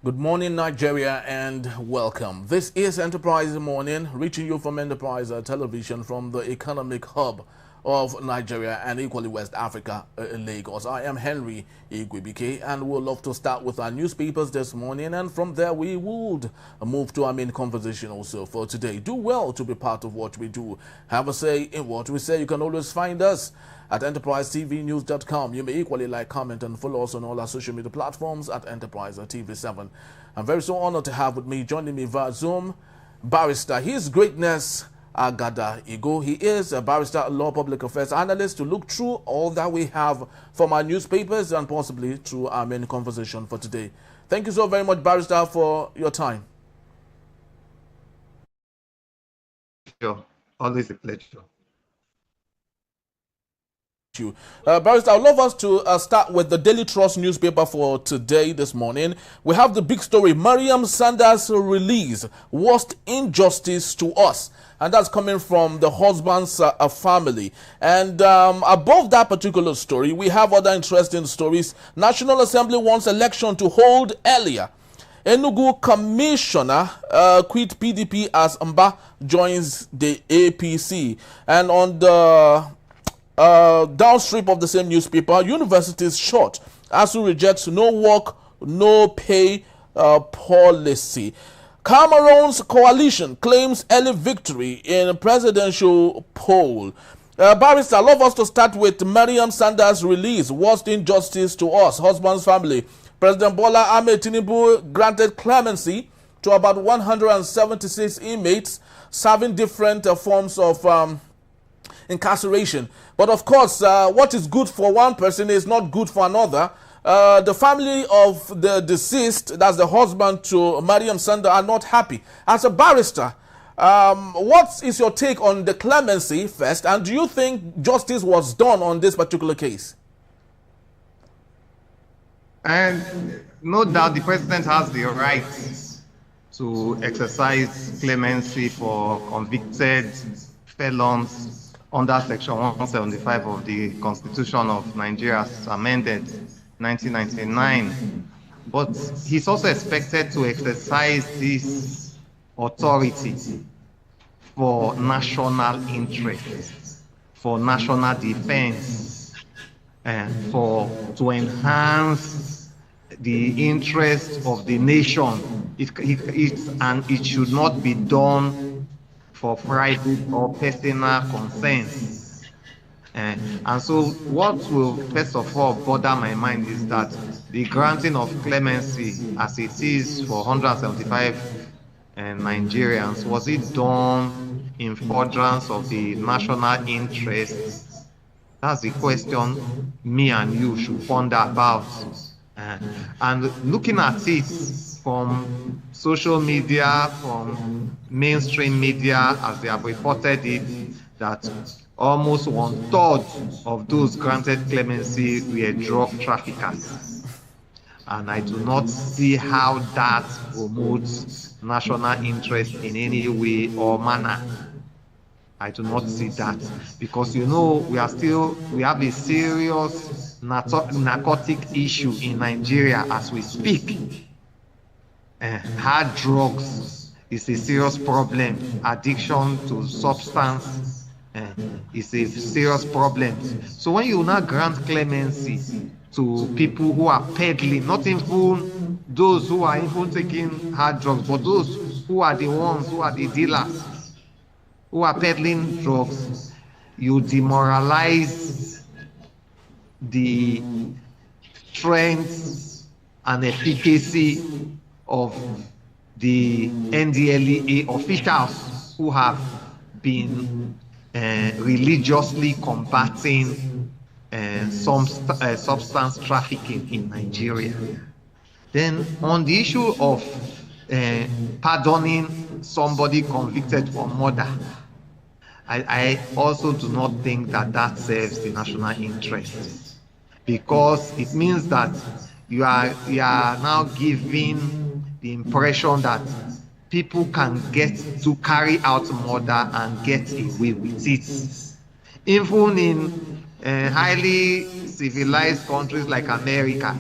Good morning, Nigeria, and welcome. This is Enterprise Morning, reaching you from Enterprise Television from the economic hub of Nigeria and equally West Africa, Lagos. I am Henry Igwebike, and we'll love to start with our newspapers this morning, and from there we would move to our main conversation also for today. Do well to be part of what we do. Have a say in what we say. You can always find us at enterprisetvnews.com. You may equally like, comment, and follow us on all our social media platforms at Enterprise TV7. I'm very so honored to have with me, joining me via Zoom, Barrister His Greatness Agada Igo. He is a barrister, law public affairs analyst, to look through all that we have from our newspapers and possibly through our main conversation for today. Thank you so very much, Barrister, for your time. Sure. Always a pleasure. Barrister, I'd love us to start with the Daily Trust newspaper for today, this morning. We have the big story, Mariam Sanders release, worst injustice to us. And that's coming from the husband's family. And above that particular story, we have other interesting stories. National Assembly wants election to hold earlier. Enugu Commissioner quit PDP as Mba joins the APC. And on the downstream of the same newspaper, universities short. ASUU rejects no work, no pay policy. Cameroon's coalition claims early victory in presidential poll. Barrister, I love us to start with Mariam Sanders' release. Worst injustice to us, husband's family. President Bola Ahmed Tinubu granted clemency to about 176 inmates serving different forms of incarceration. But of course, what is good for one person is not good for another. The family of the deceased, that's the husband to Mariam Sanders, are not happy. As a barrister, what is your take on the clemency first, and do you think justice was done on this particular case? And no doubt the president has the right to exercise clemency for convicted felons under Section 175 of the Constitution of Nigeria, as amended 1999. But he's also expected to exercise this authority for national interest, for national defense, and to enhance the interest of the nation. And it should not be done for private or personal concerns. And so what will first of all bother my mind is that the granting of clemency, as it is for 175 Nigerians, was it done in furtherance of the national interest? That's the question me and you should ponder about. And looking at it from social media, from mainstream media, as they have reported it, that almost 1/3 of those granted clemency were drug traffickers. And I do not see how that promotes national interest in any way or manner. I do not see that, because you know we have a serious narcotic issue in Nigeria as we speak. Hard drugs is a serious problem. Addiction to substance is a serious problem. So when you now grant clemency to people who are peddling, not even those who are even taking hard drugs, but those who are the ones who are the dealers, who are peddling drugs, you demoralize the strength and efficacy of the NDLEA officials who have been religiously combating substance trafficking in Nigeria. Then on the issue of pardoning somebody convicted for murder, I also do not think that serves the national interest, because it means that you are now giving the impression that people can get to carry out murder and get away with it. Even in highly civilized countries like America,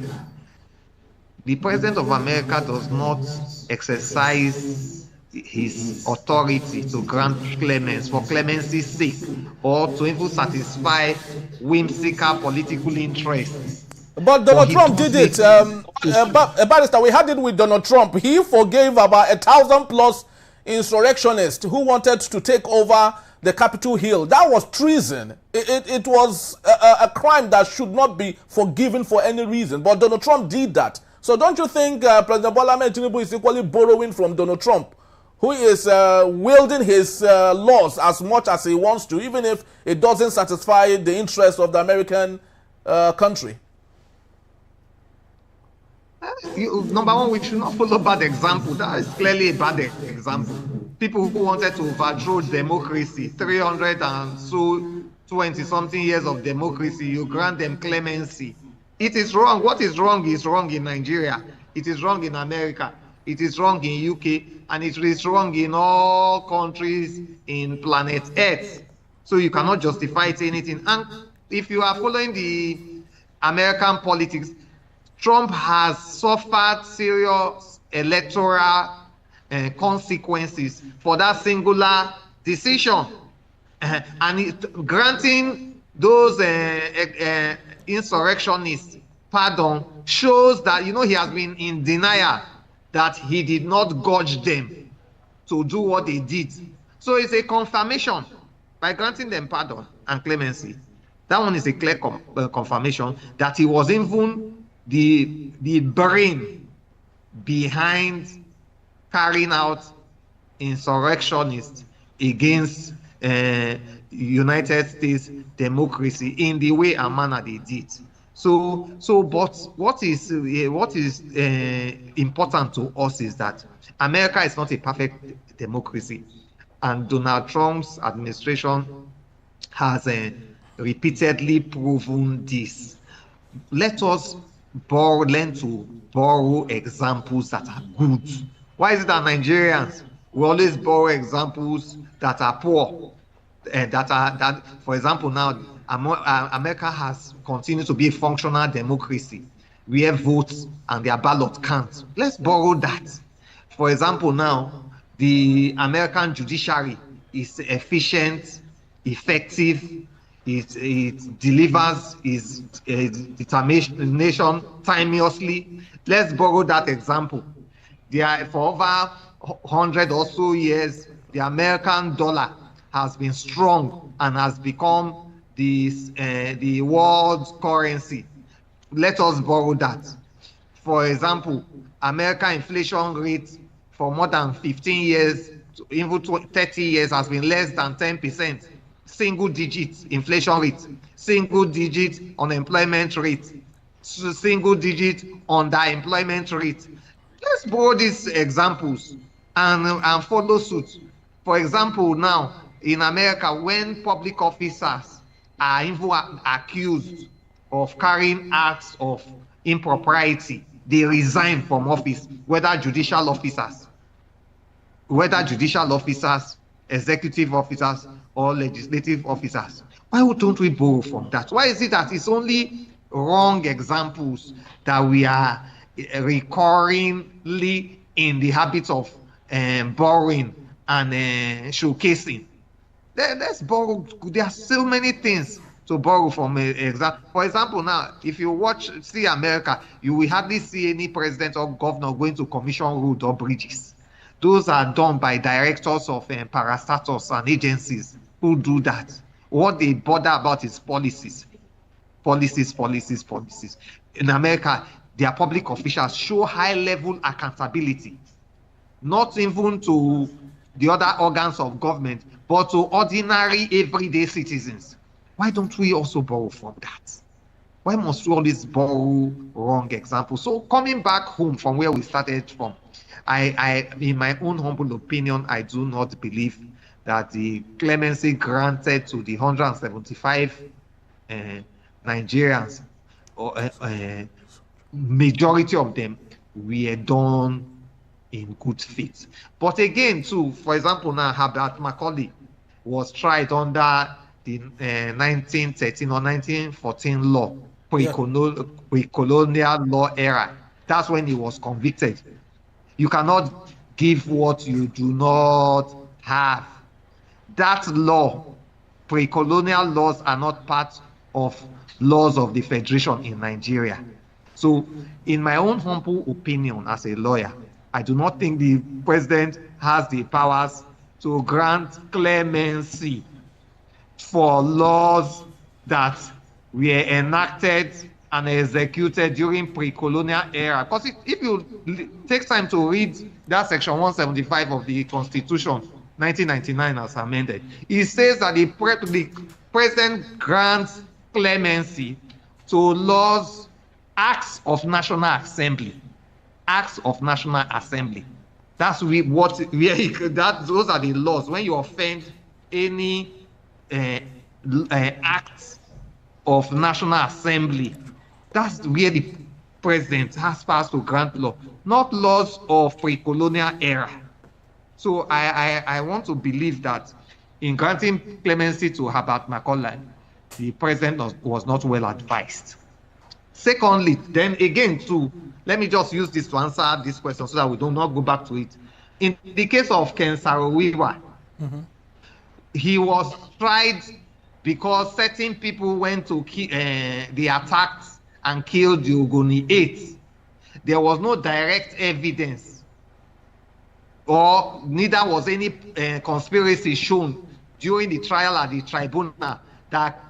The President of America does not exercise his authority to grant clemency for clemency's sake or to even satisfy whimsical political interests. But But Donald he Trump does did it it. Barrister, we had it with Donald Trump. He forgave about 1,000 plus insurrectionists who wanted to take over the Capitol Hill. That was treason. It was a crime that should not be forgiven for any reason. But Donald Trump did that. So don't you think President Bola Ahmed Tinubu is equally borrowing from Donald Trump, who is wielding his laws as much as he wants to, even if it doesn't satisfy the interests of the American country? Number one, we should not follow bad example. That is clearly a bad example. People who wanted to overthrow democracy, 300 and so 20-something years of democracy, you grant them clemency. It is wrong. What is wrong in Nigeria. It is wrong in America. It is wrong in UK. And it is wrong in all countries in planet Earth. So you cannot justify it anything. And if you are following the American politics, Trump has suffered serious electoral consequences for that singular decision. And granting those insurrectionists pardon shows that, he has been in denial that he did not gauge them to do what they did. So it's a confirmation by granting them pardon and clemency. That one is a clear confirmation that he was even the brain behind carrying out insurrectionists against United States democracy in the way and manner they did. But what is important to us is that America is not a perfect democracy, and Donald Trump's administration has repeatedly proven this. Let us learn to borrow examples that are good. Why is it that Nigerians will always borrow examples that are poor, and that for example, now America has continued to be a functional democracy where votes and their ballot count. Let's borrow that. For example, now the American judiciary is efficient, effective. It delivers its determination timelessly. Let's borrow that example. For over 100 or so years, the American dollar has been strong and has become the world's currency. Let us borrow that. For example, American inflation rate for more than 15 years, even 30 years, has been less than 10%. Single digit inflation rate, single digit unemployment rate, single digit underemployment rate. Let's borrow these examples and follow suit. For example, now in America, when public officers are even accused of carrying acts of impropriety, they resign from office, whether judicial officers, executive officers, or legislative officers. Why don't we borrow from that? Why is it that it's only wrong examples that we are recurringly in the habit of borrowing and showcasing? Let's borrow. There are so many things to borrow from. For example, now, if you see America, you will hardly see any president or governor going to commission roads or bridges. Those are done by directors of parastatals and agencies who do that. What they bother about is policies. In America, their public officials show high-level accountability, not even to the other organs of government, but to ordinary, everyday citizens. Why don't we also borrow from that? Why must we always borrow wrong examples? So coming back home from where we started from, I in my own humble opinion, I do not believe that the clemency granted to the 175 Nigerians, majority of them, were done in good faith. But again, too, for example, now Herbert Macaulay was tried under the 1913 or 1914 law, pre-colonial law era. That's when he was convicted. You cannot give what you do not have. That law, pre-colonial laws, are not part of laws of the Federation in Nigeria. So, in my own humble opinion as a lawyer, I do not think the president has the powers to grant clemency for laws that were enacted and executed during pre-colonial era. Because if you take time to read that section 175 of the Constitution, 1999 as amended, it says that the president grants clemency to laws, acts of National Assembly. Acts of National Assembly. That's those are the laws. When you offend any acts of National Assembly, that's where the president has passed to grant law, not laws of pre-colonial era. So I want to believe that in granting clemency to Herbert Macaulay, the president was not well advised. Secondly, then again, let me just use this to answer this question so that we do not go back to it. In the case of Ken Saro-Wiwa, he was tried because certain people went to they attacked and killed the Ogoni 8. There was no direct evidence, or neither was any conspiracy shown during the trial at the tribunal that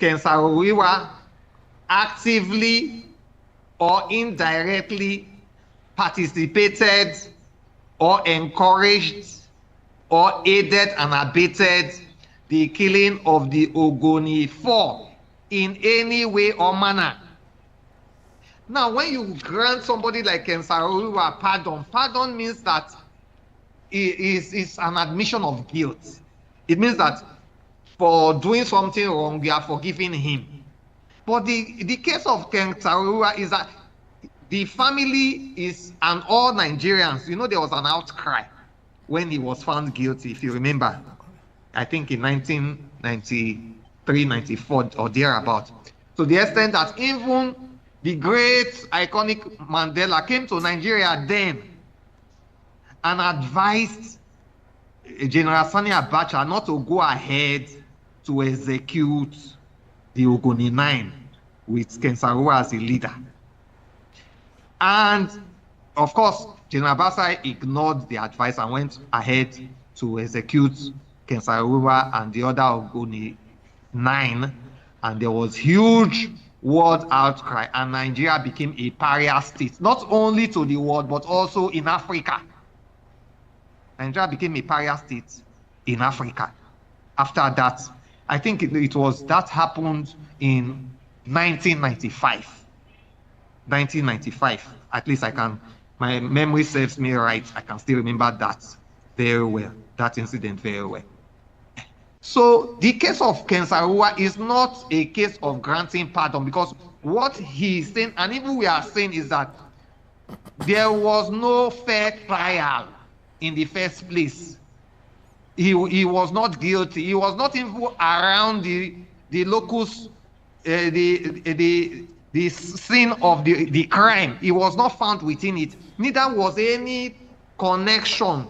Ken Saro-Wiwa actively or indirectly participated or encouraged or aided and abetted the killing of the Ogoni 4 in any way or manner. Now, when you grant somebody like Ken Saro-Wiwa pardon means that it's an admission of guilt. It means that for doing something wrong, we are forgiving him. But the case of Ken Saro-Wiwa is that the family is, and all Nigerians, there was an outcry when he was found guilty, if you remember. I think in 1993, 94 or thereabout. To the extent that even the great iconic Mandela came to Nigeria then and advised General Sani Abacha not to go ahead to execute the Ogoni 9 with Ken Saro-Wiwa as a leader. And of course, General Abacha ignored the advice and went ahead to execute Ken Saro-Wiwa and the other Ogoni 9, and there was huge world outcry, and Nigeria became a pariah state, not only to the world, but also in Africa. Nigeria became a pariah state in Africa. After that, I think that happened in 1995. 1995, at least my memory serves me right. I can still remember that very well, that incident very well. So the case of Ken Saro-Wiwa is not a case of granting pardon, because what he's saying, and even we are saying, is that there was no fair trial in the first place. He was not guilty. He was not even around the locus, the scene of the crime. He was not found within it. Neither was any connection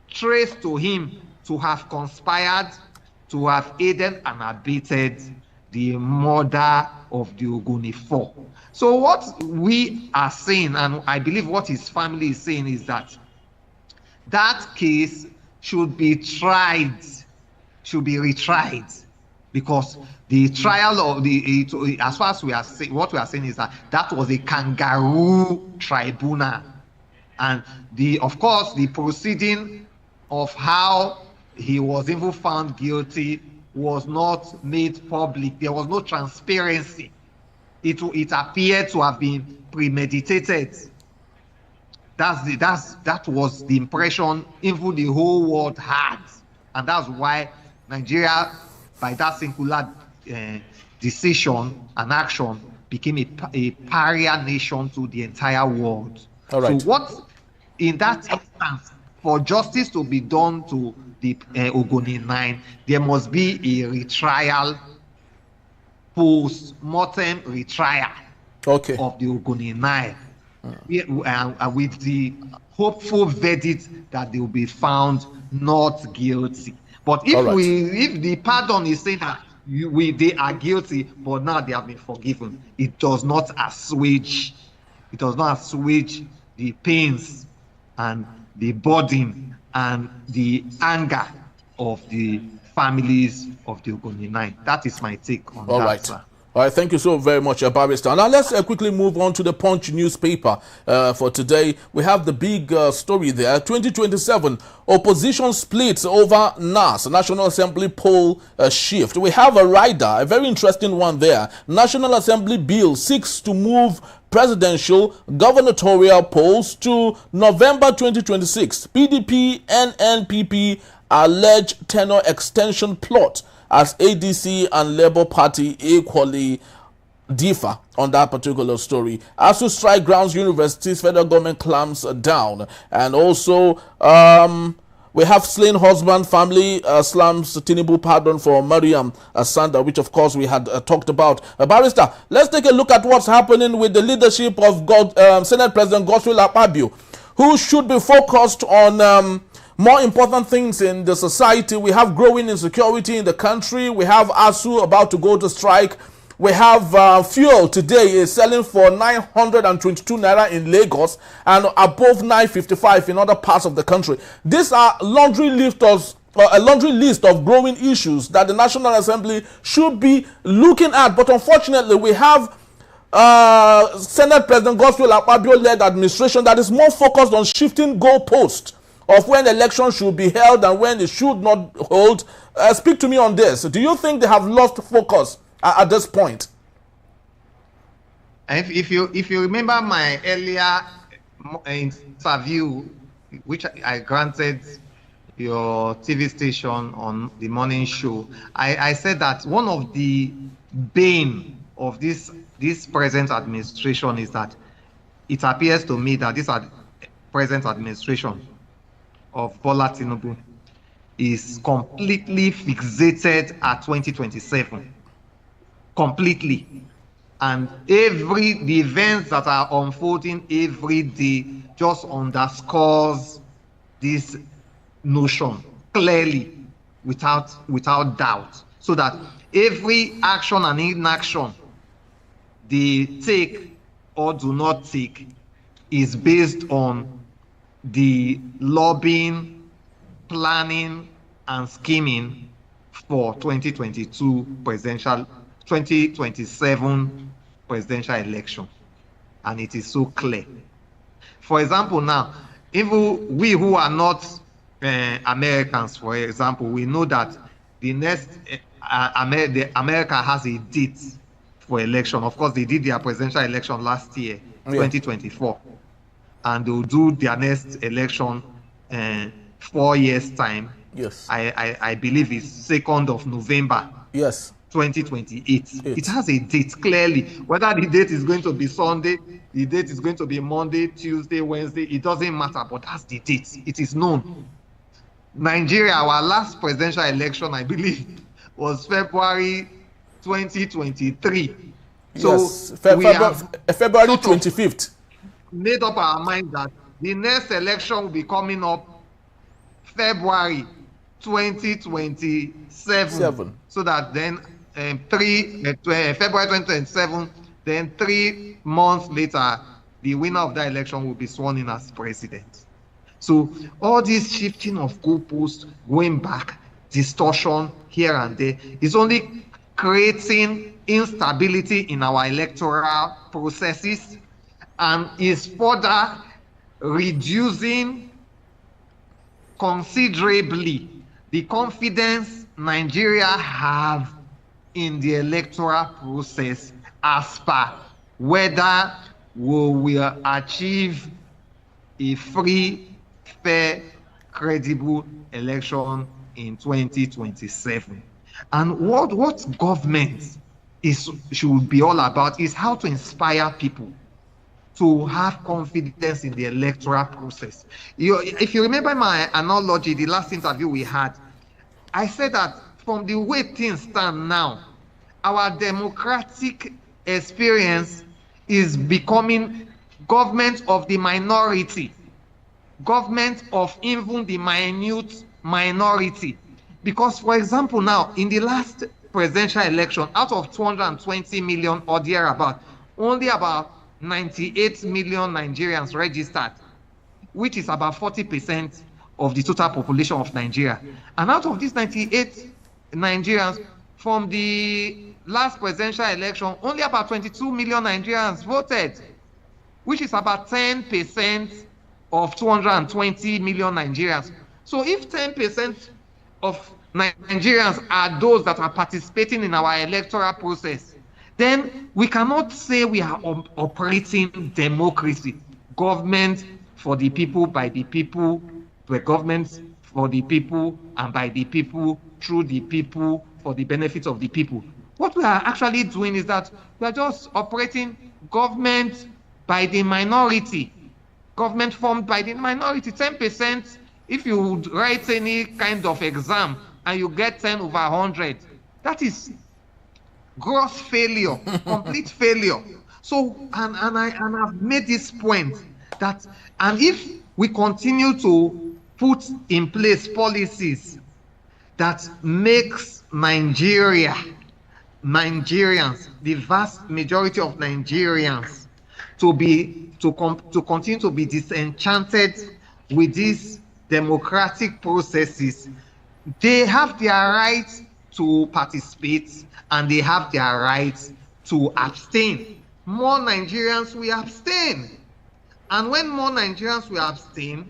traced to him to have conspired, to have aided and abetted the murder of the Ogoni 4. So what we are saying, and I believe what his family is saying, is that that case should be tried, should be retried, because the trial of as far as we are saying, what we are saying is that was a kangaroo tribunal, and of course the proceeding of how he was even found guilty was not made public. There was no transparency. It appeared to have been premeditated. That was the impression even the whole world had, and that's why Nigeria, by that singular decision and action, became a pariah nation to the entire world. All right. So what, in that instance, for justice to be done to the Ogoni 9, there must be a retrial, post-mortem retrial of the Ogoni 9. with the hopeful verdict that they will be found not guilty. But if the pardon is saying that they are guilty, but now they have been forgiven, it does not assuage the pains and the burden and the anger of the families of the Ogoni 9. That is my take on that, sir. All right, thank you so very much, Barrister. Now let's quickly move on to the Punch newspaper for today. We have the big story there. 2027, opposition splits over NAS, National Assembly poll shift. We have a rider, a very interesting one there. National Assembly bill seeks to move presidential gubernatorial polls to November 2026. PDP and NPP allege tenure extension plot as ADC and Labour Party equally differ on that particular story. ASUU strike grounds universities, federal government clamps down. And also, we have slain husband family slams Tinubu pardon for Mariam Sanda, which of course we had talked about. Barrister, let's take a look at what's happening with the leadership of Senate President Godswill Akpabio, who should be focused on more important things in the society. We have growing insecurity in the country. We have ASUU about to go to strike. We have fuel today is selling for 922 naira in Lagos and above 955 in other parts of the country. These are a laundry list of growing issues that the National Assembly should be looking at. But unfortunately, we have Senate President Godswill Akpabio-led administration that is more focused on shifting goalposts of when elections should be held and when it should not hold. Speak to me on this. Do you think they have lost focus at this point? If you remember my earlier interview, which I granted your TV station on the morning show, I said that one of the bane of this present administration is that it appears to me that this present administration of Bola Tinubu is completely fixated at 2027. Completely. And the events that are unfolding every day just underscores this notion clearly, without doubt. So that every action and inaction they take or do not take is based on the lobbying, planning, and scheming for 2027 presidential election. And it is so clear. For example, now, even we who are not Americans, for example, we know that the next America has a date for election. Of course, they did their presidential election last year, 2024. And they'll do their next election 4 years time. Yes. I believe it's 2nd of November. Yes. 2028. It has a date clearly. Whether the date is going to be Sunday, the date is going to be Monday, Tuesday, Wednesday, it doesn't matter, but that's the date. It is known. Nigeria, our last presidential election, I believe, was February 2023. So yes. February 25th. Made up our mind that the next election will be coming up February 2027. So that then February 2027, then 3 months later, the winner of that election will be sworn in as president. So all this shifting of goalposts, going back, distortion here and there, is only creating instability in our electoral processes and is further reducing considerably the confidence Nigeria have in the electoral process as per whether we will achieve a free, fair, credible election in 2027. And what government should be all about is how to inspire people to have confidence in the electoral process. If you remember my analogy, the last interview we had, I said that from the way things stand now, our democratic experience is becoming government of the minority, government of even the minute minority. Because, for example, now, in the last presidential election, out of 220 million or thereabout, only about 98 million Nigerians registered, which is about 40% of the total population of Nigeria. And out of these 98 Nigerians, from the last presidential election, only about 22 million Nigerians voted, which is about 10% of 220 million Nigerians. So if 10% of Nigerians are those that are participating in our electoral process, then we cannot say we are operating democracy. Government for the people, by the people, the government for the people and by the people, through the people, for the benefit of the people. What we are actually doing is that we are just operating government by the minority, government formed by the minority. 10%, if you write any kind of exam and you get 10 over 100, that is gross failure, complete failure. So, and I've made this point that, and if we continue to put in place policies that makes Nigerians, the vast majority of Nigerians, to continue to be disenchanted with these democratic processes, they have their right to participate and they have their right to abstain. More Nigerians will abstain. And when more Nigerians will abstain,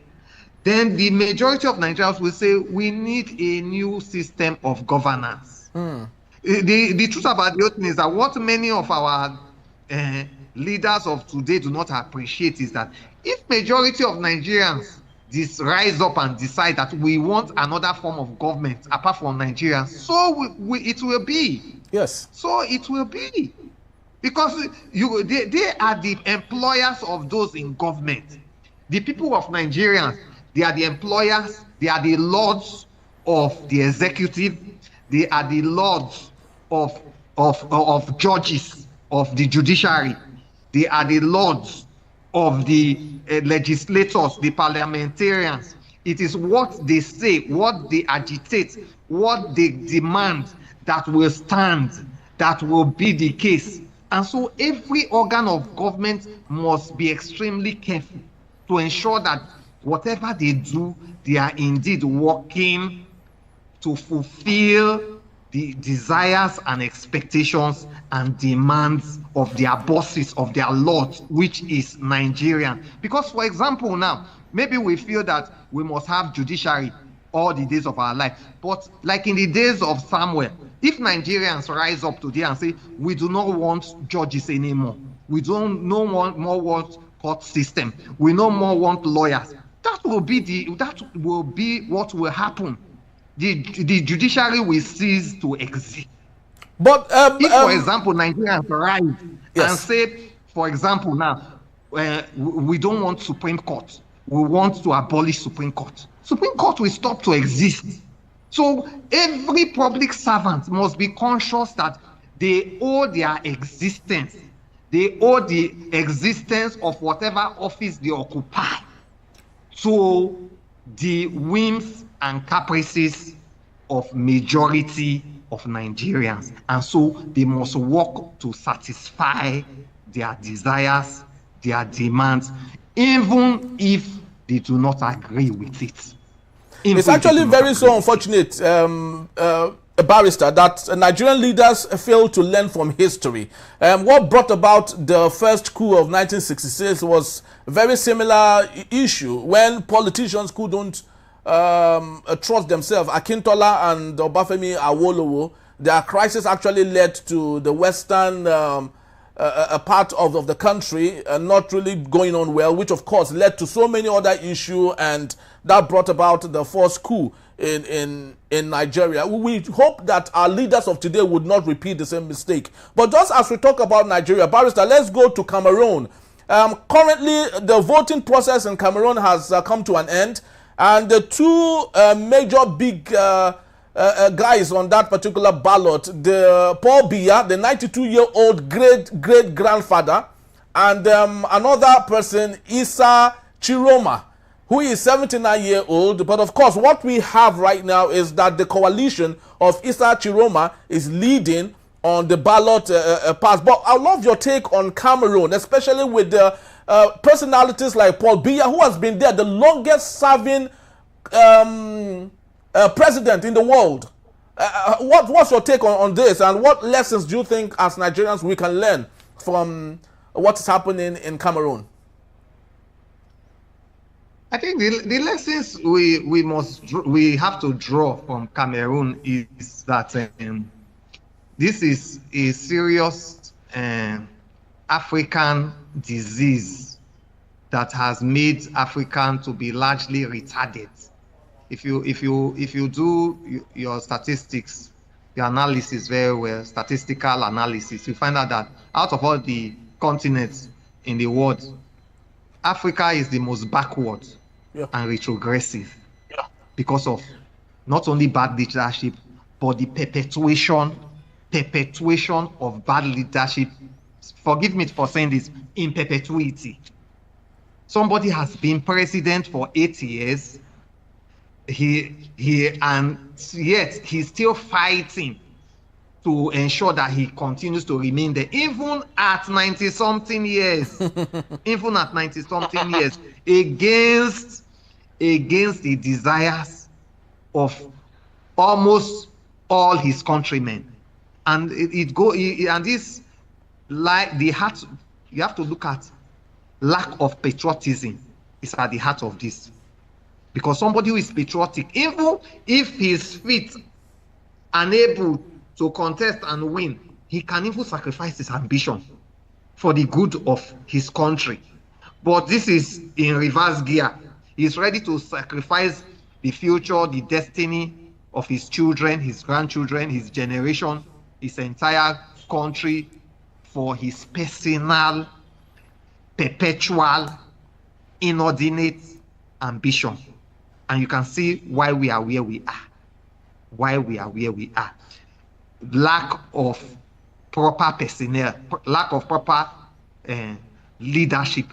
then the majority of Nigerians will say, we need a new system of governance. The truth about the whole thing is that what many of our leaders of today do not appreciate is that if majority of Nigerians rise up and decide that we want another form of government apart from Nigerians, so it will be. Yes. So it will be. Because they are the employers of those in government. The people of Nigerians, they are the employers, they are the lords of the executive, they are the lords of judges, of the judiciary, they are the lords of the legislators, the parliamentarians. It is what they say, what they agitate, what they demand that will stand, that will be the case. And so every organ of government must be extremely careful to ensure that whatever they do, they are indeed working to fulfill the desires and expectations and demands of their bosses, of their lords, which is Nigerian. Because, for example, now, maybe we feel that we must have judiciary all the days of our life. But like in the days of Samuel, if Nigerians rise up today and say, we do not want judges anymore, we don't no more want court system, we no more want lawyers, that will be what will happen. The judiciary will cease to exist. But if, for example, Nigerians rise and say, for example, now we don't want Supreme Court, we want to abolish Supreme Court. Supreme Court will stop to exist. So every public servant must be conscious that they owe their existence. They owe the existence of whatever office they occupy to the whims and caprices of majority of Nigerians. And so they must work to satisfy their desires, their demands, even if they do not agree with it. It's actually very so unfortunate, Barrister, that Nigerian leaders fail to learn from history. What brought about the first coup of 1966 was a very similar issue when politicians couldn't trust themselves. Akintola and Obafemi Awolowo, their crisis actually led to the western part of the country not really going on well, which of course led to so many other issues, and that brought about the first coup in Nigeria. We hope that our leaders of today would not repeat the same mistake. But just as we talk about Nigeria, Barrister, let's go to Cameroon. Currently, the voting process in Cameroon has come to an end, and the two major big guys on that particular ballot, the Paul Biya, the 92-year-old great-grandfather, and another person, Issa Chiroma, who is 79-year-old. But of course, what we have right now is that the coalition of Issa Chiroma is leading on the ballot pass. But I love your take on Cameroon, especially with the personalities like Paul Biya, who has been there, the longest serving president in the world. What's your take on this, and what lessons do you think as Nigerians we can learn from what is happening in Cameroon? I think the lessons we have to draw from Cameroon is that this is a serious African disease that has made African to be largely retarded. If you do your statistics, your analysis very well, statistical analysis, you find out that out of all the continents in the world, Africa is the most backward and retrogressive because of not only bad leadership, but the perpetuation of bad leadership. Forgive me for saying this, in perpetuity. Somebody has been president for 8 years, and yet he's still fighting to ensure that he continues to remain there, even at 90-something years, even at 90-something years, against the desires of almost all his countrymen. And this, like the heart, you have to look at lack of patriotism is at the heart of this. Because somebody who is patriotic, even if he's fit, unable to contest and win, he can even sacrifice his ambition for the good of his country. But this is in reverse gear. He's ready to sacrifice the future, the destiny of his children, his grandchildren, his generation, his entire country for his personal, perpetual, inordinate ambition. And you can see why we are where we are. Why we are where we are. Lack of proper personnel, lack of proper leadership.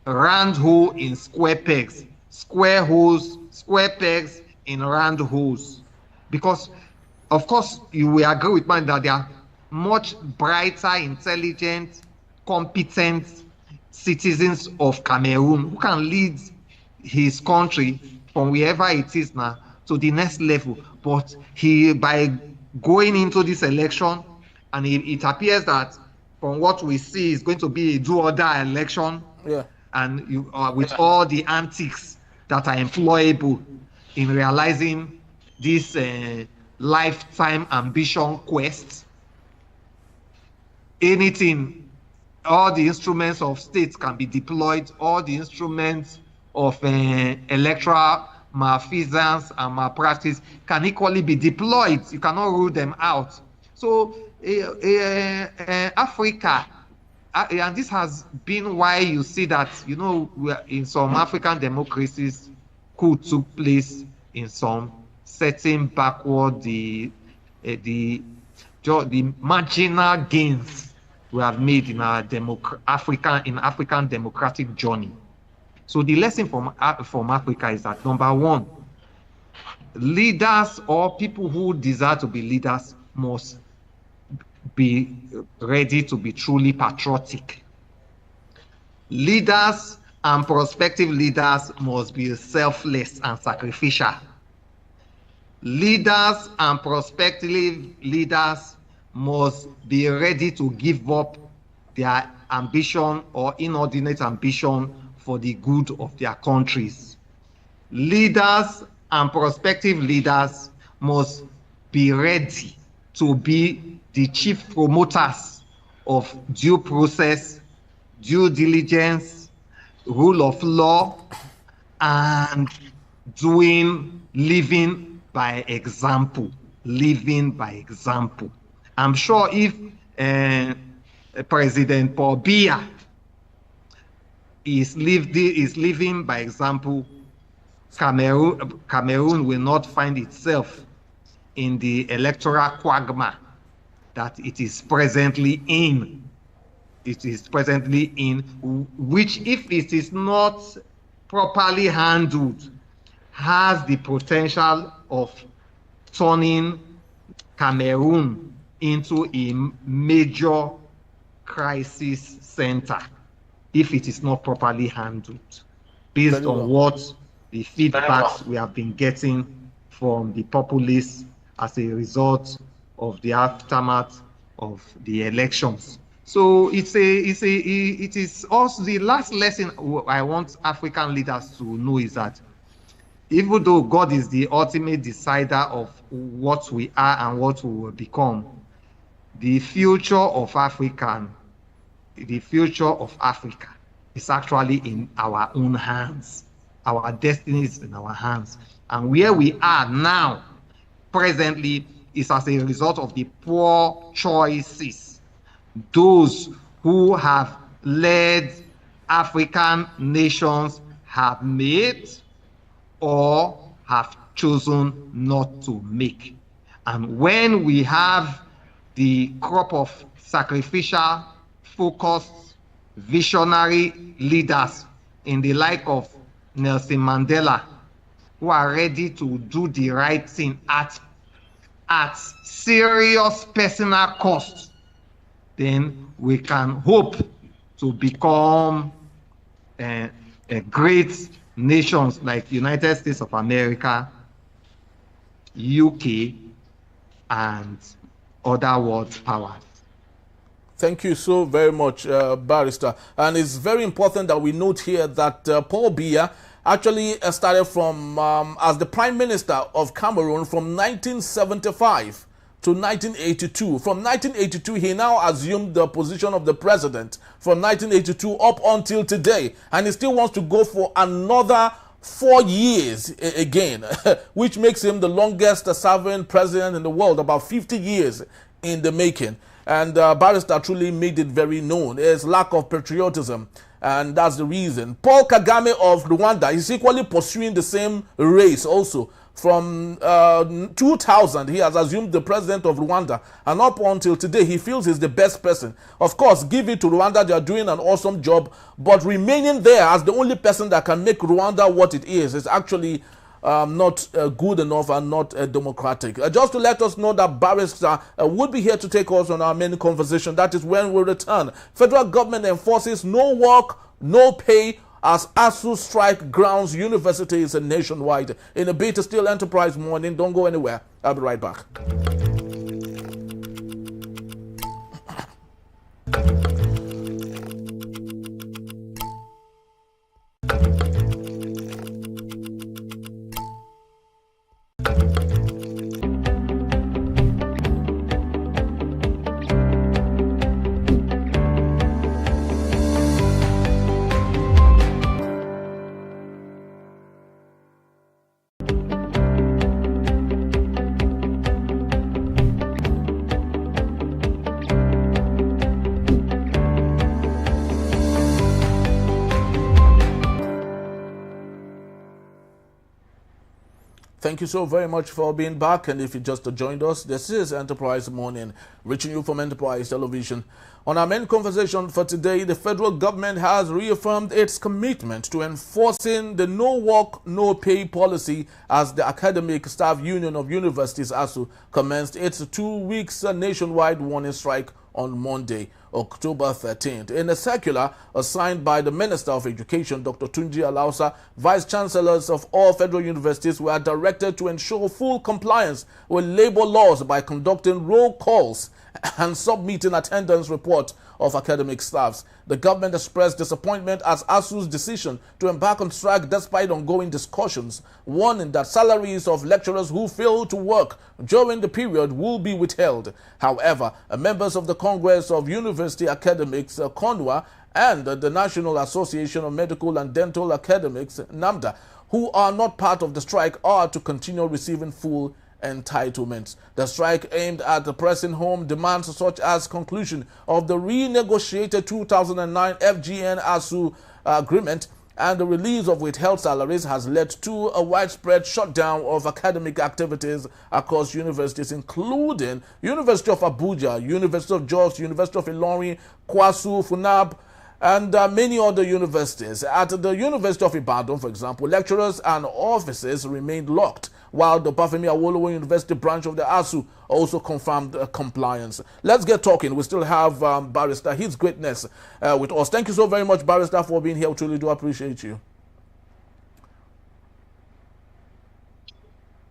Round hole in square pegs, square holes, square pegs in round holes. Because, of course, you will agree with me that there are much brighter, intelligent, competent citizens of Cameroon who can lead his country from wherever it is now to the next level. But by going into this election, and it appears that from what we see is going to be a do-or-die election, and with all the antics that are employable in realizing this lifetime ambition quest, anything, all the instruments of state can be deployed, all the instruments of electoral malfeasance and malpractice can equally be deployed. You cannot rule them out. So Africa, and this has been why you see that, in some African democracies, coup took place in some certain backward, the marginal gains we have made in our African democratic journey. So the lesson from Africa is that, number one, leaders or people who desire to be leaders must be ready to be truly patriotic. Leaders and prospective leaders must be selfless and sacrificial. Leaders and prospective leaders must be ready to give up their ambition or inordinate ambition for the good of their countries. Leaders and prospective leaders must be ready to be the chief promoters of due process, due diligence, rule of law, and living by example. Living by example. I'm sure if President Paul Biya is living by example, Cameroon will not find itself in the electoral quagmire that it is presently in. it is presently in, which, if it is not properly handled, has the potential of turning Cameroon into a major crisis center if it is not properly handled, based on what the feedbacks we have been getting from the populace as a result of the aftermath of the elections. So it is also the last lesson I want African leaders to know is that even though God is the ultimate decider of what we are and what we will become, the future of Africa is actually in our own hands. Our destiny is in our hands. And where we are now, presently, is as a result of the poor choices those who have led African nations have made or have chosen not to make. And when we have the crop of sacrificial, focused, visionary leaders in the like of Nelson Mandela, who are ready to do the right thing at serious personal cost, then we can hope to become a great nations like United States of America, UK, and other world powers. Thank you so very much, Barrister. And it's very important that we note here that Paul Biya actually started from as the Prime Minister of Cameroon from 1975 to 1982. From 1982, he now assumed the position of the president from 1982 up until today. And he still wants to go for another 4 years again, which makes him the longest serving president in the world, about 50 years in the making. And Barrister truly made it very known. His lack of patriotism, and that's the reason. Paul Kagame of Rwanda is equally pursuing the same race also. From 2000, he has assumed the president of Rwanda, and up until today, he feels he's the best person. Of course, give it to Rwanda, they are doing an awesome job, but remaining there as the only person that can make Rwanda what it is actually not good enough and not democratic. Just to let us know that Barrister would be here to take us on our main conversation. That is when we return. Federal government enforces no work, no pay as ASUU strike grounds universities nationwide. In a bit, still Enterprise Morning. Don't go anywhere. I'll be right back. Thank you so very much for being back. And if you just joined us, this is Enterprise Morning, reaching you from Enterprise Television. On our main conversation for today, the federal government has reaffirmed its commitment to enforcing the no work, no pay policy as the Academic Staff Union of Universities, ASUU, commenced its 2 weeks nationwide warning strike on Monday, October 13th. In a circular signed by the Minister of Education, Dr. Tunji Alausa, vice-chancellors of all federal universities were directed to ensure full compliance with labor laws by conducting roll calls and submitting attendance report of academic staffs. The government expressed disappointment at ASUU's decision to embark on strike despite ongoing discussions, warning that salaries of lecturers who fail to work during the period will be withheld. However, members of the Congress of University Academics, CONUA, and the National Association of Medical and Dental Academics, NAMDA, who are not part of the strike, are to continue receiving full entitlements. The strike aimed at pressing home demands such as conclusion of the renegotiated 2009 FGN ASUU agreement, and the release of withheld salaries has led to a widespread shutdown of academic activities across universities, including University of Abuja, University of Jos, University of Ilorin, ASUU, FUNAAB, and many other universities. At the University of Ibadan, for example, lecturers and offices remained locked, while the Bafemi Awolowo University branch of the ASUU also confirmed compliance. Let's get talking. We still have Barrister His Greatness with us. Thank you so very much, Barrister, for being here. We truly do appreciate you.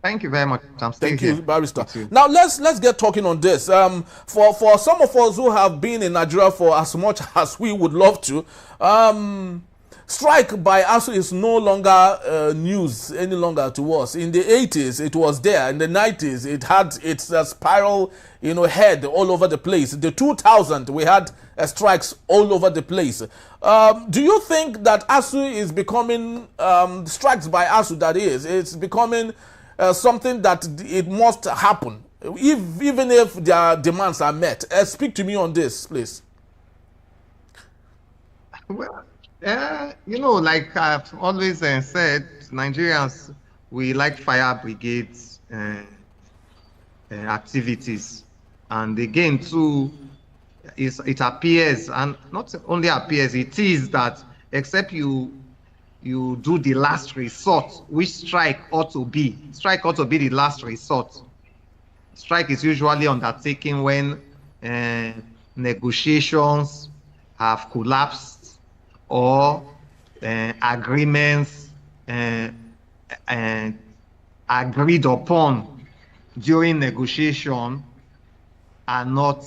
Thank you very much. I'm still Thank here. you, Barrister. Now let's get talking on this. For some of us who have been in Nigeria for as much as we would love to, strike by ASUU is no longer news any longer to us. In the 80s, it was there. In the 90s, it had its spiral, head all over the place. In the 2000, we had strikes all over the place. Do you think that ASUU is becoming strikes by ASUU? That is, it's becoming something that it must happen, even if their demands are met. Speak to me on this, please. Well, like I've always said, Nigerians, we like fire brigades activities. And again, too, it appears, and not only appears, it is that except you do the last resort, which strike ought to be. Strike ought to be the last resort. Strike is usually undertaken when negotiations have collapsed or agreements agreed upon during negotiation are not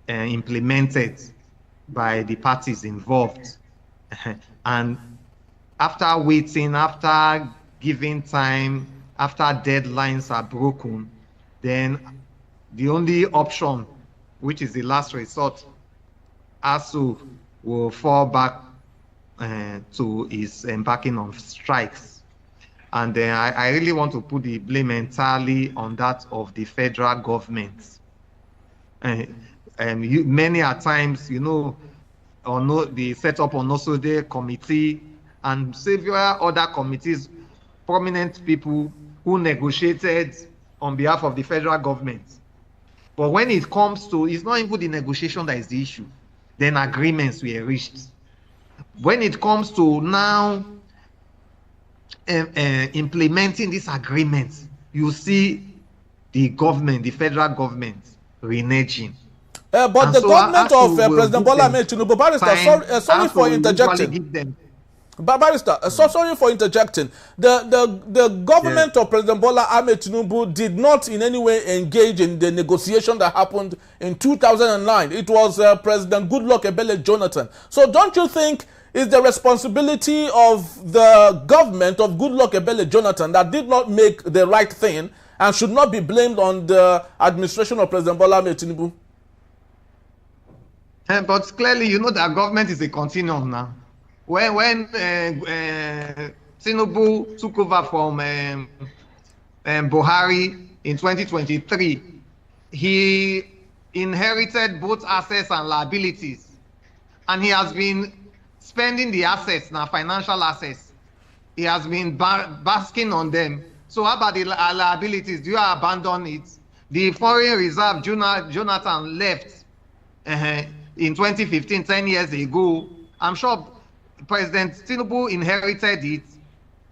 implemented by the parties involved. And after waiting, after giving time, after deadlines are broken, then the only option, which is the last resort, ASUU will fall back to is embarking on strikes. And then I really want to put the blame entirely on that of the federal government. Many a times, the setup on Nosode committee and several other committees, prominent people who negotiated on behalf of the federal government. But when it comes to, it's not even the negotiation that is the issue, then agreements were reached. When it comes to now implementing these agreements, you see the government, the federal government, reneging. But the government of President Bola Ahmed Tinubu, Barrister, sorry for interjecting. Barrister, sorry for interjecting. The government of President Bola Ahmed Tinubu did not in any way engage in the negotiation that happened in 2009. It was President Goodluck Ebele Jonathan. So don't you think it's the responsibility of the government of Goodluck Ebele Jonathan that did not make the right thing and should not be blamed on the administration of President Bola Ahmed Tinubu? But clearly, that government is a continuum now. When Tinubu took over from Buhari in 2023, he inherited both assets and liabilities. And he has been spending the assets now, financial assets. He has been basking on them. So how about the liabilities? Do you abandon it? The foreign reserve Jonathan left in 2015, 10 years ago. I'm sure President Tinubu inherited it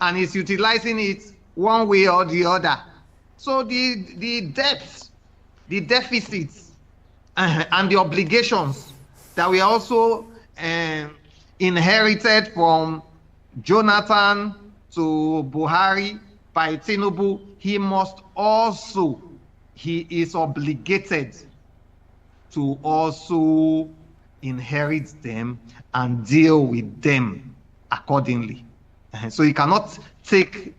and is utilizing it one way or the other. So the debts, the deficits, and the obligations that we also inherited from Jonathan to Buhari by Tinubu, he is obligated to also inherit them and deal with them accordingly. So you cannot take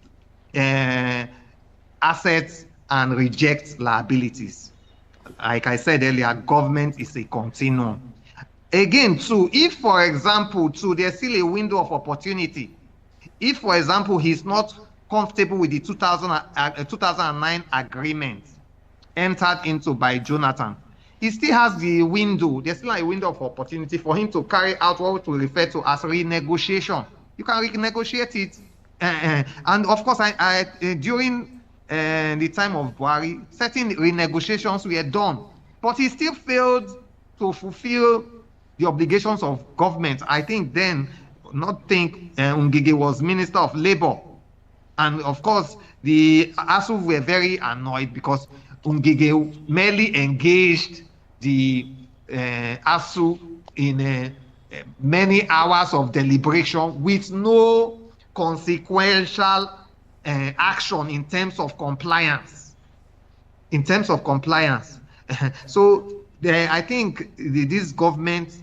assets and reject liabilities. Like I said earlier, government is a continuum. Again, too, if, for example, there's still a window of opportunity. If, for example, he's not comfortable with the 2009 agreement entered into by Jonathan, he still has the window. There's still a window of opportunity for him to carry out what we refer to as renegotiation. You can renegotiate it. And of course, during the time of Buhari, certain renegotiations were done, but he still failed to fulfill the obligations of government. I think then, Ngige was Minister of Labor. And of course, the ASUU were very annoyed because Ngige merely engaged the ASUU in many hours of deliberation with no consequential action in terms of compliance. So I think this government,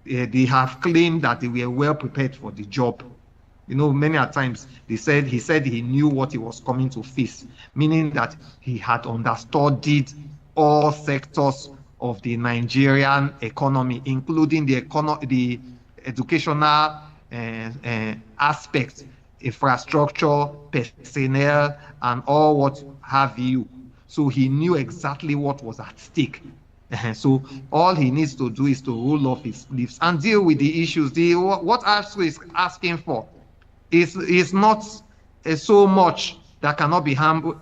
they have claimed that they were well prepared for the job. You know, many a times he said he knew what he was coming to face, meaning that he had understudied all sectors of the Nigerian economy, including the educational aspects, infrastructure, personnel, and all what have you. So he knew exactly what was at stake. So all he needs to do is to roll off his sleeves and deal with the issues. What ASUU is asking for is not so much that cannot be handled.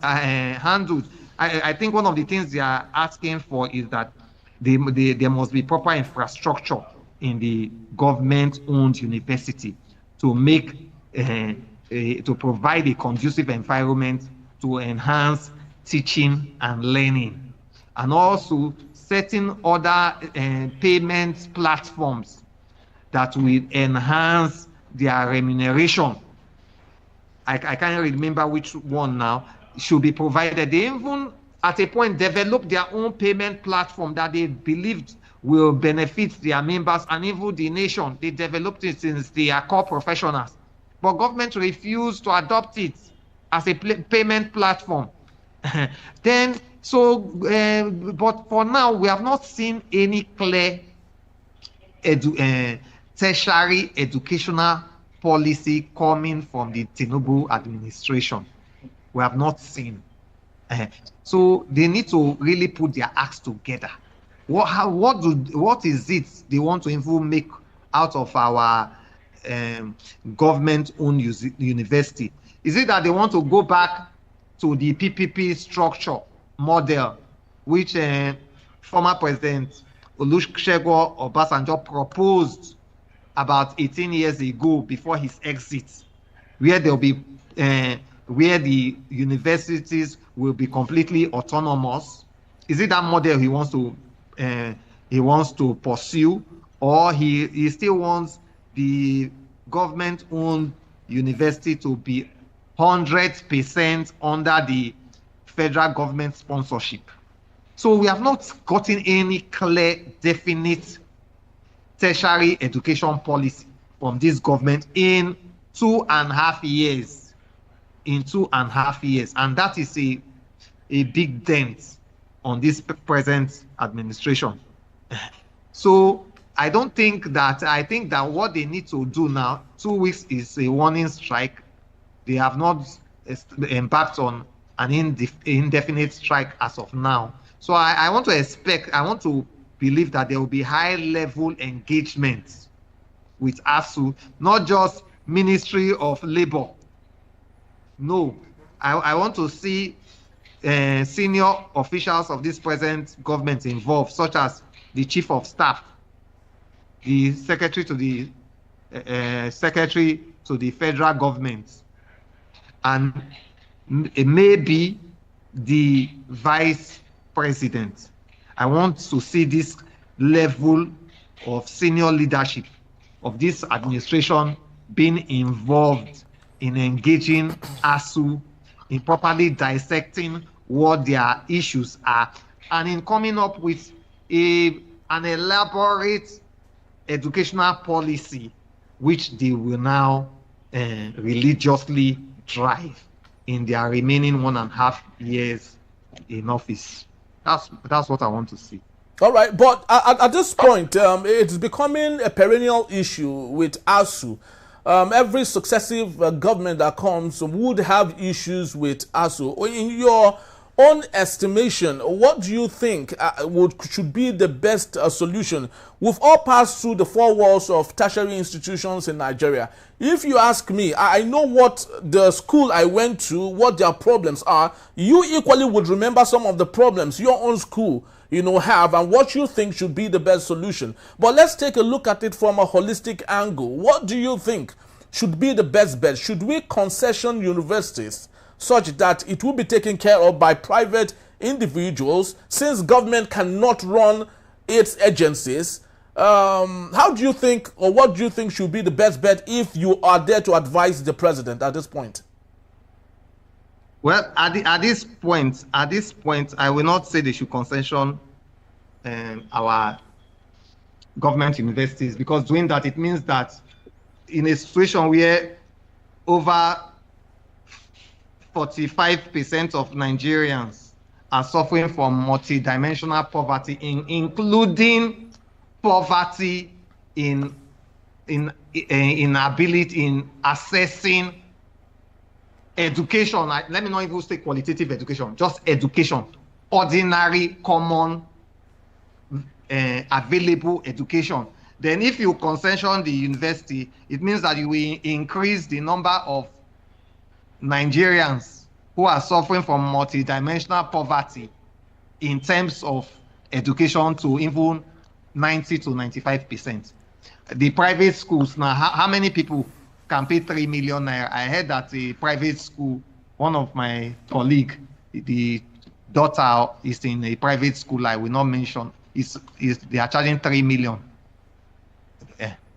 I think one of the things they are asking for is that there must be proper infrastructure in the government-owned university to make to provide a conducive environment to enhance teaching and learning, and also certain other payment platforms that will enhance their remuneration. I can't remember which one now. Should be provided. They even at a point developed their own payment platform that they believed will benefit their members and even the nation. They developed it since they are core professionals, but government refused to adopt it as a payment platform. But for now, we have not seen any clear tertiary educational policy coming from the Tinubu administration. We have not seen. So they need to really put their acts together. What is it they want to even make out of our government-owned university? Is it that they want to go back to the PPP structure model, which former President Olusegun Obasanjo proposed about 18 years ago before his exit, where there'll be where the universities will be completely autonomous? Is it that model he wants to pursue, or he still wants the government-owned university to be 100% under the federal government sponsorship? So we have not gotten any clear, definite tertiary education policy from this government in 2.5 years. In 2.5 years, and that is a big dent on this present administration. So I think that what they need to do now, 2 weeks is a warning strike. They have not embarked on an indefinite strike as of now. So I want to believe that there will be high-level engagement with ASUU, not just Ministry of Labor. No, I want to see senior officials of this present government involved, such as the Chief of Staff, the Secretary to the federal government, and maybe the Vice President. I want to see this level of senior leadership of this administration being involved in engaging ASUU, in properly dissecting what their issues are, and in coming up with an elaborate educational policy which they will now religiously drive in their remaining 1.5 years in office. That's what I want to see. All right, but at this point, it's becoming a perennial issue with ASUU. Every successive government that comes would have issues with ASUU. In your own estimation, what do you think should be the best solution? We've all passed through the four walls of tertiary institutions in Nigeria. If you ask me, I know what the school I went to, what their problems are. You equally would remember some of the problems your own school, have, and what you think should be the best solution. But let's take a look at it from a holistic angle. What do you think should be the best bet? Should we concession universities such that it will be taken care of by private individuals, since government cannot run its agencies? How do you think, or what do you think should be the best bet if you are there to advise the president at this point? Well, at this point, I will not say they should concession our government universities, because doing that, it means that in a situation where over 45% of Nigerians are suffering from multidimensional poverty, including poverty in ability in accessing education. Let me not even say qualitative education, just education, ordinary, common, available education. Then if you concession the university, it means that you will increase the number of Nigerians who are suffering from multidimensional poverty in terms of education to even 90 to 95%. The private schools now, how many people can pay 3 million naira? I heard that a private school, one of my colleagues, the daughter is in a private school I will not mention, they are charging 3 million.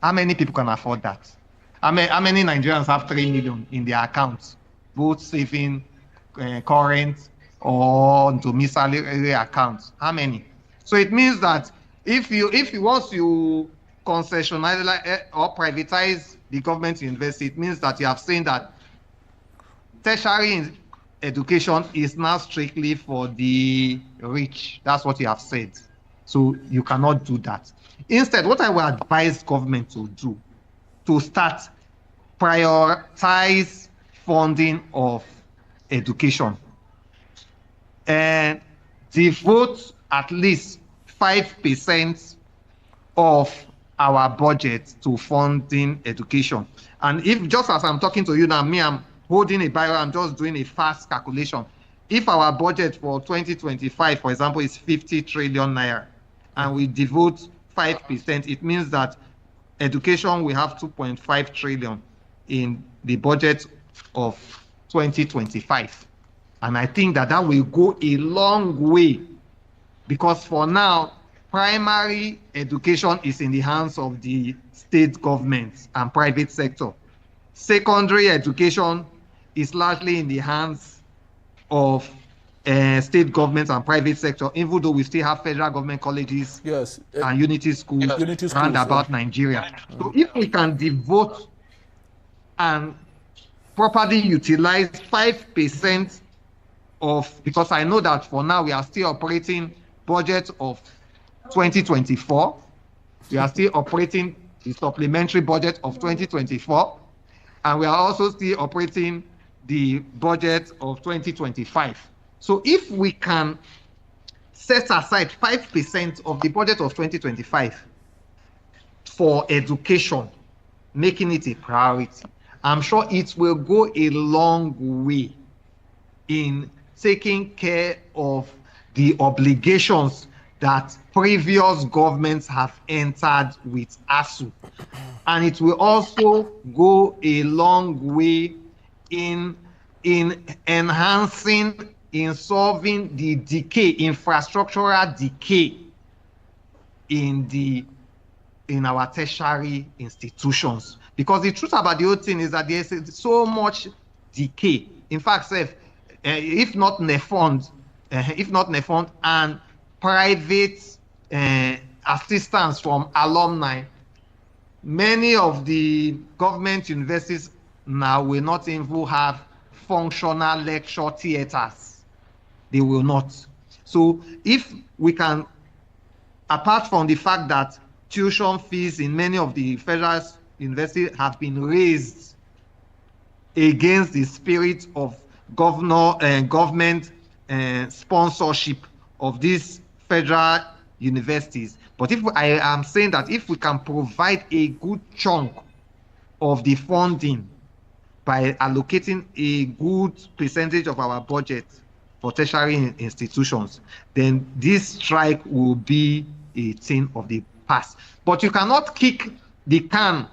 How many people can afford that? How many Nigerians have 3 million in their accounts, both saving, current or domiciliary accounts? How many? So it means that if you once you concessionalize or privatize the government university, it means that you have seen that tertiary education is now strictly for the rich. That's what you have said. So you cannot do that. Instead, what I will advise government to do, to start prioritize funding of education and devote at least 5% of our budget to funding education. And if, just as I'm talking to you now, I'm holding a Bible, I'm just doing a fast calculation. If our budget for 2025, for example, is 50 trillion naira, and we devote 5%, it means that education will have 2.5 trillion in the budget of 2025. And I think that will go a long way, because for now, primary education is in the hands of the state governments and private sector. Secondary education is largely in the hands of state governments and private sector, even though we still have federal government colleges, yes, and unity schools, around about Nigeria. So if we can devote and properly utilize 5% of, because I know that for now we are still operating budget of 2024. We are still operating the supplementary budget of 2024. And we are also still operating the budget of 2025. So if we can set aside 5% of the budget of 2025 for education, making it a priority, I'm sure it will go a long way in taking care of the obligations that previous governments have entered with ASUU. And it will also go a long way in enhancing, in solving the decay, infrastructural decay in our tertiary institutions. Because the truth about the whole thing is that there's so much decay. In fact, if not NEFUND and private assistance from alumni, many of the government universities now will not even have functional lecture theaters. They will not. So if we can, apart from the fact that tuition fees in many of the federal universities have been raised against the spirit of government sponsorship of these federal universities. But if I am saying that if we can provide a good chunk of the funding by allocating a good percentage of our budget for tertiary institutions, then this strike will be a thing of the past. But you cannot kick the can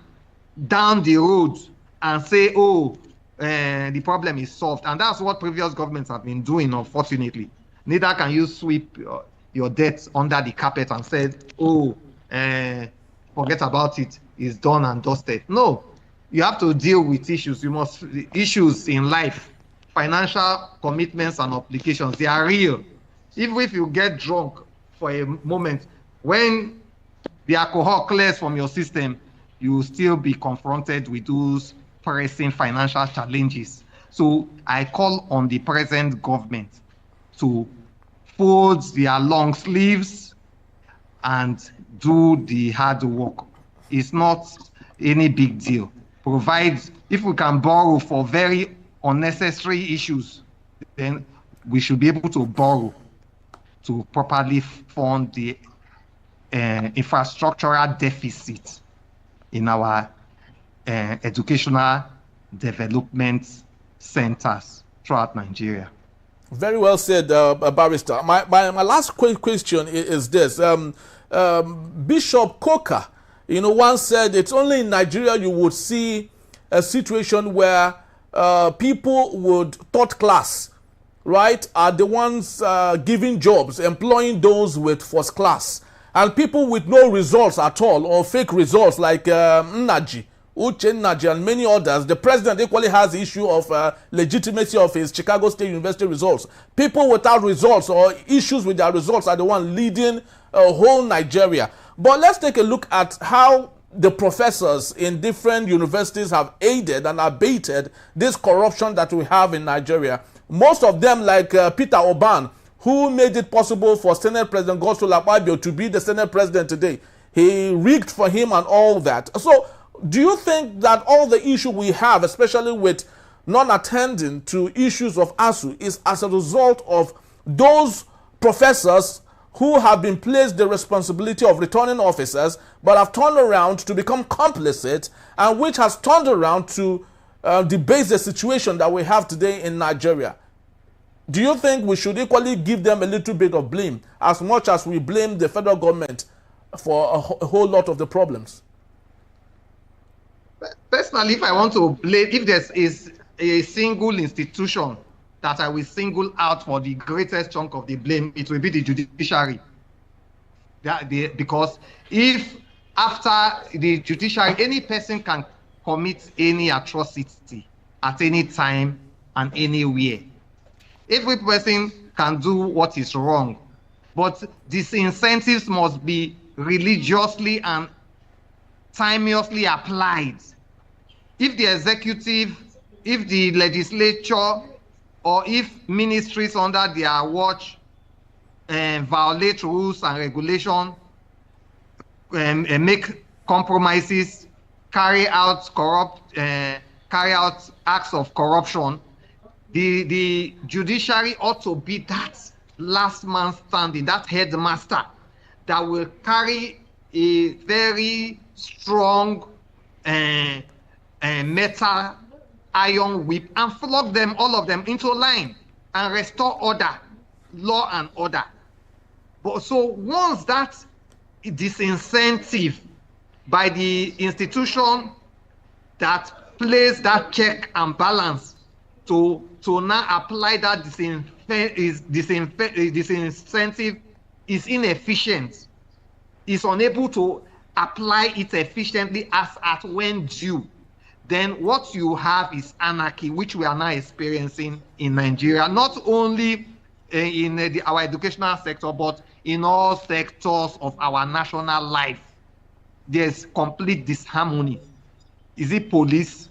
down the road and say, oh, the problem is solved. And that's what previous governments have been doing, unfortunately. Neither can you sweep your debts under the carpet and say, oh, forget about it, it's done and dusted. No, you have to deal with issues. Issues in life, financial commitments and obligations, they are real. Even if you get drunk for a moment, when the alcohol clears from your system, you will still be confronted with those pressing financial challenges. So I call on the present government to fold their long sleeves and do the hard work. It's not any big deal. If we can borrow for very unnecessary issues, then we should be able to borrow to properly fund the infrastructural deficit in our educational development centers throughout Nigeria. Very well said, Barrister. My last quick question is this. Bishop Coker, once said it's only in Nigeria you would see a situation where people would, third class, right, are the ones giving jobs, employing those with first class. And people with no results at all or fake results like Nnaji, Uche Nnaji and many others, the president equally has the issue of legitimacy of his Chicago State University results. People without results or issues with their results are the one leading whole Nigeria. But let's take a look at how the professors in different universities have aided and abated this corruption that we have in Nigeria. Most of them, like Peter Oban, who made it possible for Senate President Godswill Akpabio to be the Senate President today. He rigged for him and all that. So do you think that all the issue we have, especially with non-attending to issues of ASUU, is as a result of those professors who have been placed the responsibility of returning officers but have turned around to become complicit, and which has turned around to debase the situation that we have today in Nigeria? Do you think we should equally give them a little bit of blame as much as we blame the federal government for a whole lot of the problems? Personally, if I want to blame, if there is a single institution that I will single out for the greatest chunk of the blame, it will be the judiciary. Because if after the judiciary, any person can commit any atrocity at any time and anywhere. Every person can do what is wrong, but these incentives must be religiously and timeously applied. If the executive, if the legislature, or if ministries under their watch violate rules and regulations, make compromises, carry out acts of corruption, the judiciary ought to be that last man standing, that headmaster that will carry a very strong metal iron whip and flog them, all of them, into line and restore order, law and order. But so once that disincentive by the institution that plays that check and balance to now apply that disincentive is inefficient, is unable to apply it efficiently as at when due, then what you have is anarchy, which we are now experiencing in Nigeria, not only in our educational sector, but in all sectors of our national life. There's complete disharmony. Is it police?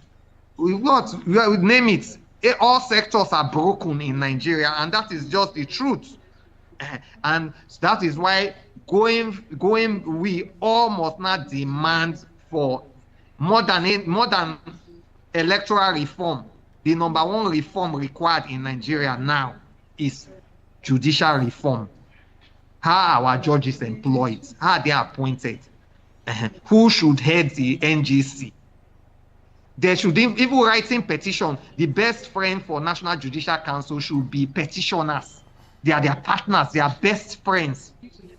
We name it. All sectors are broken in Nigeria, and that is just the truth. And that is why we all must not demand for modern electoral reform. The number one reform required in Nigeria now is judicial reform, how our judges employed, how they are appointed, who should head the NGC. They should even writing petition. The best friend for National Judicial Council should be petitioners. They are their partners, they are best friends.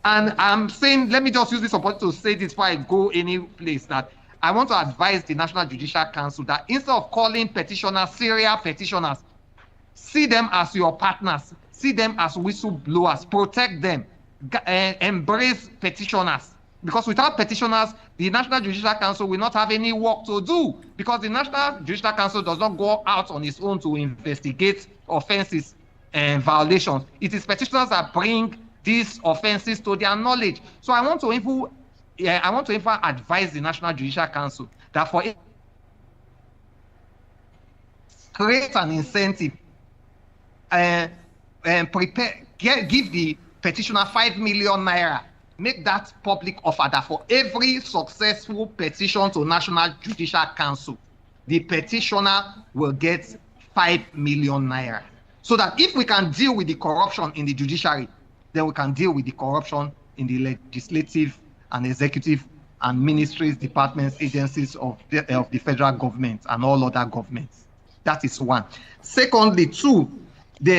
And I'm saying, let me just use this opportunity to say this before I go any place, that I want to advise the National Judicial Council that instead of calling petitioners serial petitioners, see them as your partners, see them as whistleblowers, protect them, embrace petitioners. Because without petitioners, the National Judicial Council will not have any work to do, because the National Judicial Council does not go out on its own to investigate offenses and violations. It is petitioners that bring these offenses to their knowledge. So I want to even advise the National Judicial Council that for it, create an incentive and give the petitioner 5 million naira. Make that public offer that for every successful petition to National Judicial Council, the petitioner will get 5 million naira. So that if we can deal with the corruption in the judiciary, then we can deal with the corruption in the legislative and executive and ministries, departments, agencies of the federal government and all other governments. That is one. Secondly, two,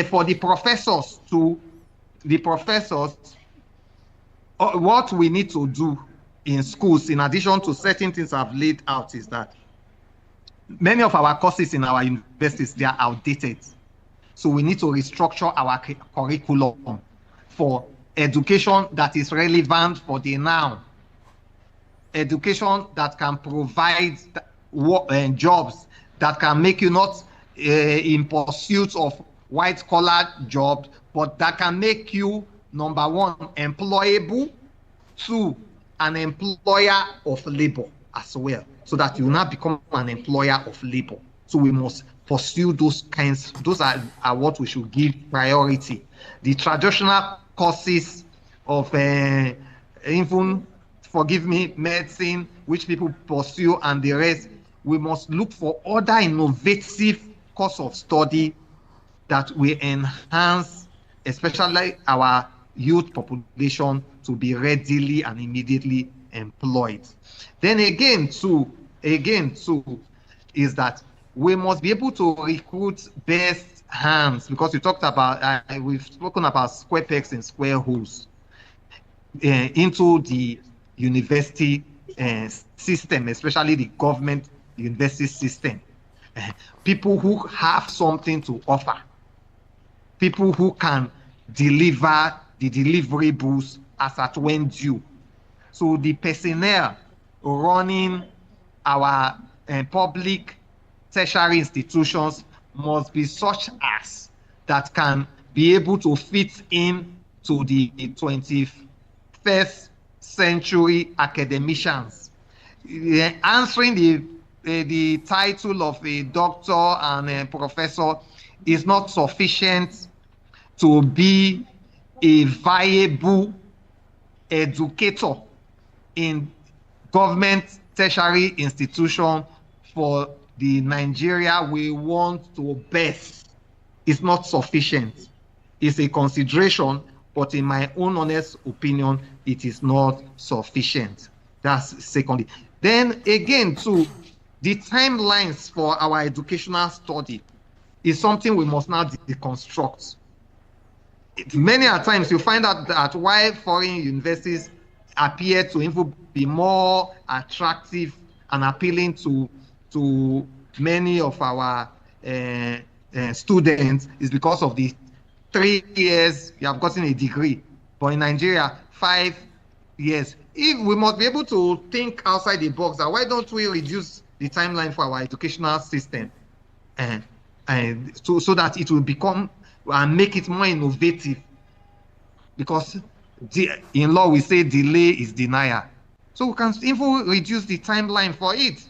for the professors, what we need to do in schools, in addition to certain things I've laid out, is that many of our courses in our universities, they are outdated. So we need to restructure our curriculum for education that is relevant for the now. Education that can provide jobs, that can make you not in pursuit of white-collar jobs, but that can make you, number one, employable, two, an employer of labor as well, so that you now become an employer of labor. So we must pursue those kinds. Those are what we should give priority. The traditional courses of even, forgive me, medicine, which people pursue, and the rest, we must look for other innovative course of study that will enhance, especially our youth population, to be readily and immediately employed. Then again, too, is that we must be able to recruit best hands, because we talked about, we've spoken about square pegs and square holes into the university system, especially the government university system. People who have something to offer, people who can deliver the deliverables as at when due. So the personnel running our public tertiary institutions must be such as that can be able to fit in to the 21st century academicians. Answering the title of a doctor and a professor is not sufficient to be a viable educator in government tertiary institution for the Nigeria we want to birth. Is not sufficient. It's a consideration, but in my own honest opinion, it is not sufficient. That's secondly. Then again, too, the timelines for our educational study is something we must now deconstruct. Many a times you find out that why foreign universities appear to even be more attractive and appealing to many of our students is because of the 3 years you have gotten a degree, but in Nigeria 5 years. If we must be able to think outside the box, why don't we reduce the timeline for our educational system, and so that it will become and make it more innovative? Because in law we say delay is denial, so we can even reduce the timeline for it,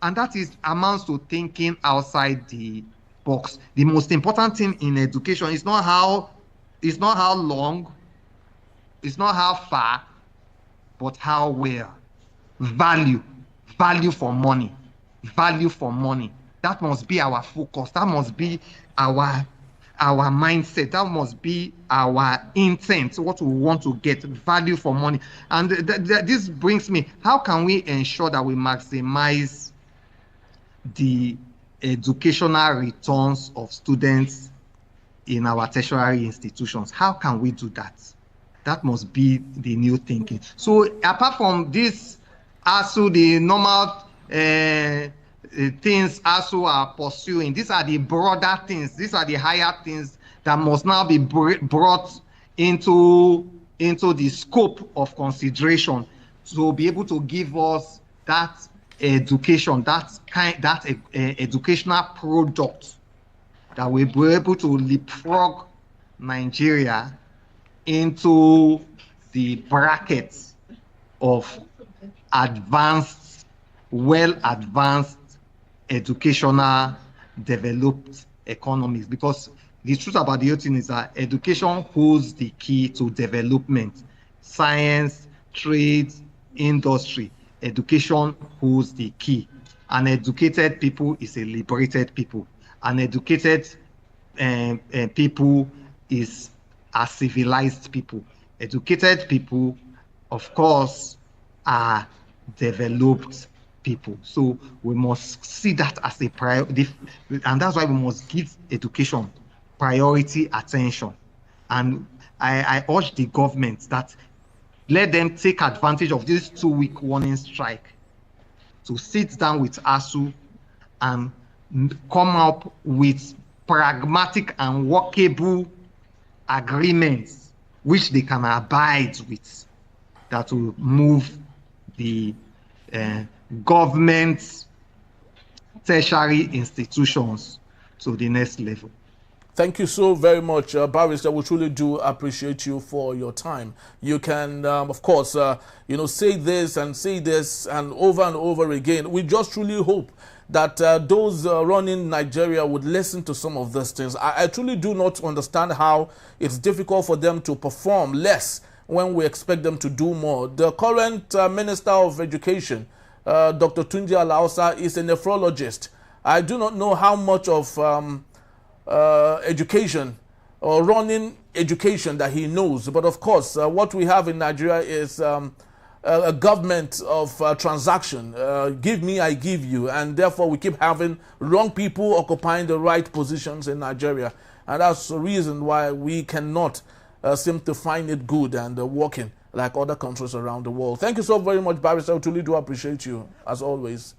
and that is amounts to thinking outside the box. The most important thing in education is not how long, it's not how far, but how well. Value for money. That must be our focus. That must be our our mindset. That must be our intent, what we want to get, value for money. And this brings me, how can we ensure that we maximize the educational returns of students in our tertiary institutions? How can we do that? That must be the new thinking. So apart from this, ASUU, the normal things ASUU are pursuing, these are the broader things, these are the higher things that must now be brought into the scope of consideration to be able to give us that education, that educational product that will be able to leapfrog Nigeria into the brackets of advanced, well-advanced, educational, developed economies. Because the truth about the whole thing is that education holds the key to development. Science, trade, industry, education holds the key. An educated people is a liberated people. An educated people is a civilized people. Educated people, of course, are developed people. So we must see that as a priority, and that's why we must give education priority attention. And I urge the government that let them take advantage of this 2-week warning strike to sit down with ASUU and come up with pragmatic and workable agreements which they can abide with, that will move the government tertiary institutions to the next level. Thank you so very much, Barrister. We truly do appreciate you for your time. You can, of course, say this and over again. We just truly hope that those running Nigeria would listen to some of these things. I truly do not understand how it's difficult for them to perform less when we expect them to do more. The current Minister of Education, Dr. Tunji Alausa, is a nephrologist. I do not know how much of education or running education that he knows. But of course, what we have in Nigeria is a government of transaction. Give me, I give you. And therefore, we keep having wrong people occupying the right positions in Nigeria. And that's the reason why we cannot seem to find it good and working like other countries around the world. Thank you so very much, Barrister. I truly do appreciate you, as always.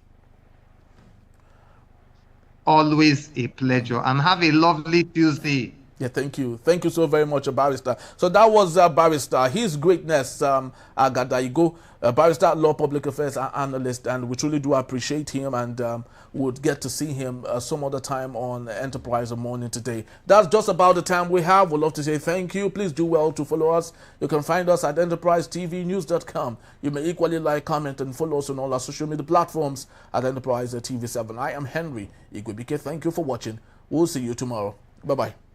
Always a pleasure, and have a lovely Tuesday. Yeah, thank you. Thank you so very much, Barrister. So that was Barrister, His Greatness Agadaigo, Barrister, Law Public Affairs Analyst, and we truly do appreciate him, and would get to see him some other time on Enterprise Morning today. That's just about the time we have. We'd love to say thank you. Please do well to follow us. You can find us at enterprisetvnews.com. You may equally like, comment, and follow us on all our social media platforms at Enterprise TV7. I am Henry Igwebike. Thank you for watching. We'll see you tomorrow. Bye-bye.